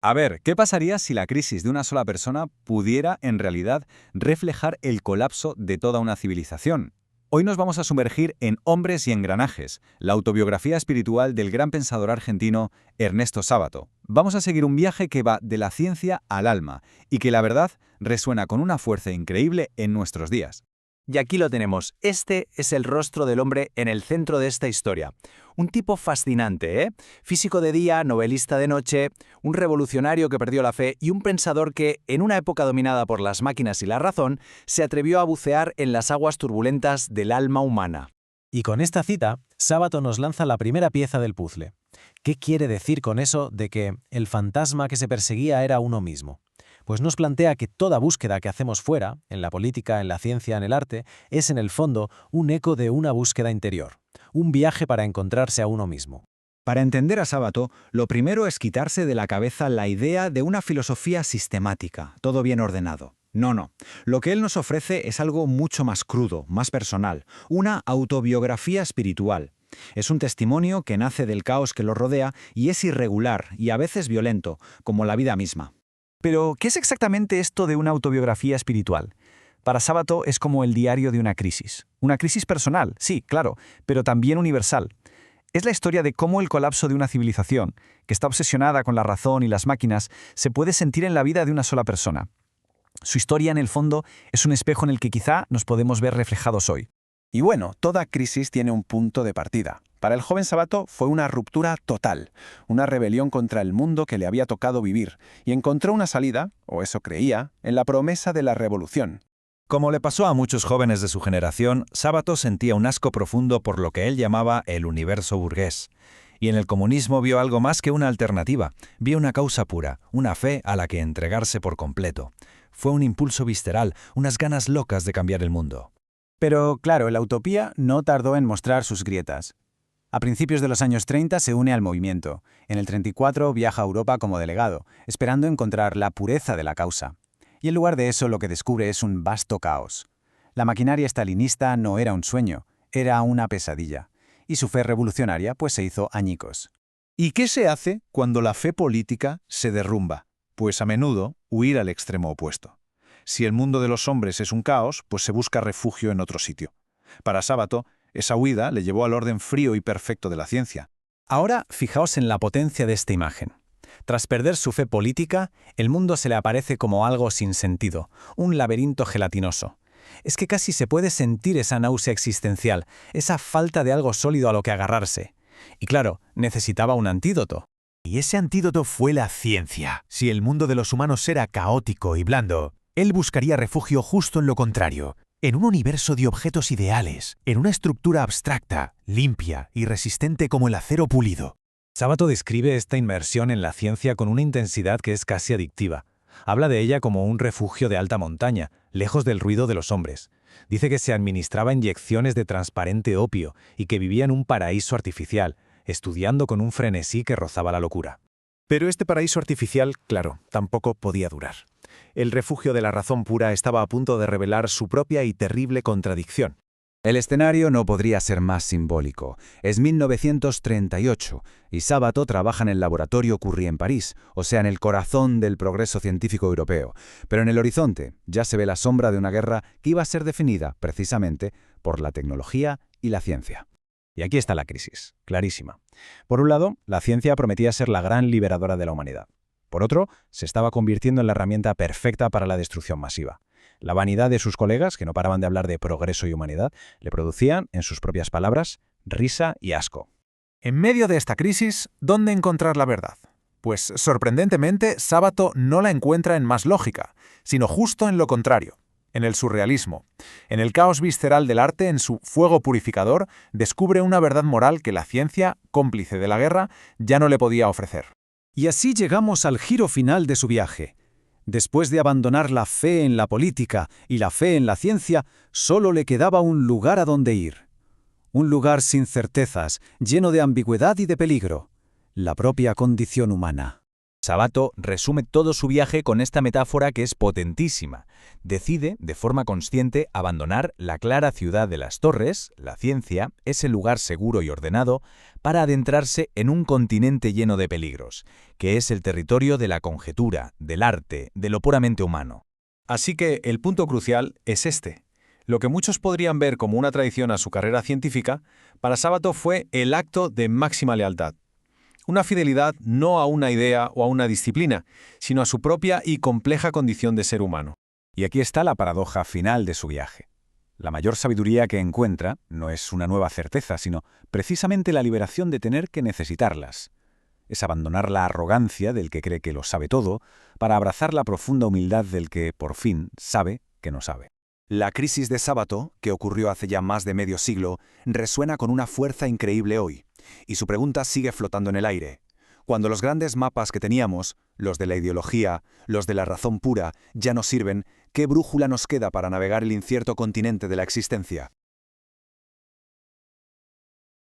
A ver, ¿qué pasaría si la crisis de una sola persona pudiera, en realidad, reflejar el colapso de toda una civilización? Hoy nos vamos a sumergir en Hombres y Engranajes, la autobiografía espiritual del gran pensador argentino Ernesto Sábato. Vamos a seguir un viaje que va de la ciencia al alma y que, la verdad, resuena con una fuerza increíble en nuestros días. Y aquí lo tenemos. Este es el rostro del hombre en el centro de esta historia. Un tipo fascinante, ¿eh? Físico de día, novelista de noche, un revolucionario que perdió la fe y un pensador que, en una época dominada por las máquinas y la razón, se atrevió a bucear en las aguas turbulentas del alma humana. Y con esta cita, Sábato nos lanza la primera pieza del puzzle. ¿Qué quiere decir con eso de que el fantasma que se perseguía era uno mismo? Pues nos plantea que toda búsqueda que hacemos fuera, en la política, en la ciencia, en el arte, es en el fondo un eco de una búsqueda interior, un viaje para encontrarse a uno mismo. Para entender a Sábato, lo primero es quitarse de la cabeza la idea de una filosofía sistemática, todo bien ordenado. No. Lo que él nos ofrece es algo mucho más crudo, más personal, una autobiografía espiritual. Es un testimonio que nace del caos que lo rodea y es irregular y a veces violento, como la vida misma. Pero, ¿qué es exactamente esto de una autobiografía espiritual? Para Sábato es como el diario de una crisis. Una crisis personal, sí, claro, pero también universal. Es la historia de cómo el colapso de una civilización, que está obsesionada con la razón y las máquinas, se puede sentir en la vida de una sola persona. Su historia, en el fondo, es un espejo en el que quizá nos podemos ver reflejados hoy. Y bueno, toda crisis tiene un punto de partida. Para el joven Sábato fue una ruptura total, una rebelión contra el mundo que le había tocado vivir, y encontró una salida, o eso creía, en la promesa de la revolución. Como le pasó a muchos jóvenes de su generación, Sábato sentía un asco profundo por lo que él llamaba el universo burgués. Y en el comunismo vio algo más que una alternativa, vio una causa pura, una fe a la que entregarse por completo. Fue un impulso visceral, unas ganas locas de cambiar el mundo. Pero, claro, la utopía no tardó en mostrar sus grietas. A principios de los años 30 se une al movimiento. En el 34 viaja a Europa como delegado, esperando encontrar la pureza de la causa. Y en lugar de eso lo que descubre es un vasto caos. La maquinaria estalinista no era un sueño, era una pesadilla. Y su fe revolucionaria pues se hizo añicos. ¿Y qué se hace cuando la fe política se derrumba? Pues a menudo huir al extremo opuesto. Si el mundo de los hombres es un caos, pues se busca refugio en otro sitio. Para Sábato, esa huida le llevó al orden frío y perfecto de la ciencia. Ahora, fijaos en la potencia de esta imagen. Tras perder su fe política, el mundo se le aparece como algo sin sentido, un laberinto gelatinoso. Es que casi se puede sentir esa náusea existencial, esa falta de algo sólido a lo que agarrarse. Y claro, necesitaba un antídoto. Y ese antídoto fue la ciencia. Si el mundo de los humanos era caótico y blando, él buscaría refugio justo en lo contrario, en un universo de objetos ideales, en una estructura abstracta, limpia y resistente como el acero pulido. Sábato describe esta inmersión en la ciencia con una intensidad que es casi adictiva. Habla de ella como un refugio de alta montaña, lejos del ruido de los hombres. Dice que se administraba inyecciones de transparente opio y que vivía en un paraíso artificial, estudiando con un frenesí que rozaba la locura. Pero este paraíso artificial, claro, tampoco podía durar. El refugio de la razón pura estaba a punto de revelar su propia y terrible contradicción. El escenario no podría ser más simbólico. Es 1938 y Sábato trabaja en el laboratorio Curie en París, o sea, en el corazón del progreso científico europeo. Pero en el horizonte ya se ve la sombra de una guerra que iba a ser definida, precisamente, por la tecnología y la ciencia. Y aquí está la crisis, clarísima. Por un lado, la ciencia prometía ser la gran liberadora de la humanidad. Por otro, se estaba convirtiendo en la herramienta perfecta para la destrucción masiva. La vanidad de sus colegas, que no paraban de hablar de progreso y humanidad, le producían, en sus propias palabras, risa y asco. En medio de esta crisis, ¿dónde encontrar la verdad? Pues, sorprendentemente, Sábato no la encuentra en más lógica, sino justo en lo contrario, en el surrealismo. En el caos visceral del arte, en su fuego purificador, descubre una verdad moral que la ciencia, cómplice de la guerra, ya no le podía ofrecer. Y así llegamos al giro final de su viaje. Después de abandonar la fe en la política y la fe en la ciencia, solo le quedaba un lugar a donde ir. Un lugar sin certezas, lleno de ambigüedad y de peligro. La propia condición humana. Sabato resume todo su viaje con esta metáfora que es potentísima. Decide, de forma consciente, abandonar la clara ciudad de las torres, la ciencia, ese lugar seguro y ordenado, para adentrarse en un continente lleno de peligros, que es el territorio de la conjetura, del arte, de lo puramente humano. Así que el punto crucial es este. Lo que muchos podrían ver como una traición a su carrera científica, para Sabato fue el acto de máxima lealtad. Una fidelidad no a una idea o a una disciplina, sino a su propia y compleja condición de ser humano. Y aquí está la paradoja final de su viaje. La mayor sabiduría que encuentra no es una nueva certeza, sino precisamente la liberación de tener que necesitarlas. Es abandonar la arrogancia del que cree que lo sabe todo para abrazar la profunda humildad del que, por fin, sabe que no sabe. La crisis de Sabato, que ocurrió hace ya más de medio siglo, resuena con una fuerza increíble hoy, y su pregunta sigue flotando en el aire. Cuando los grandes mapas que teníamos, los de la ideología, los de la razón pura, ya no sirven, ¿qué brújula nos queda para navegar el incierto continente de la existencia?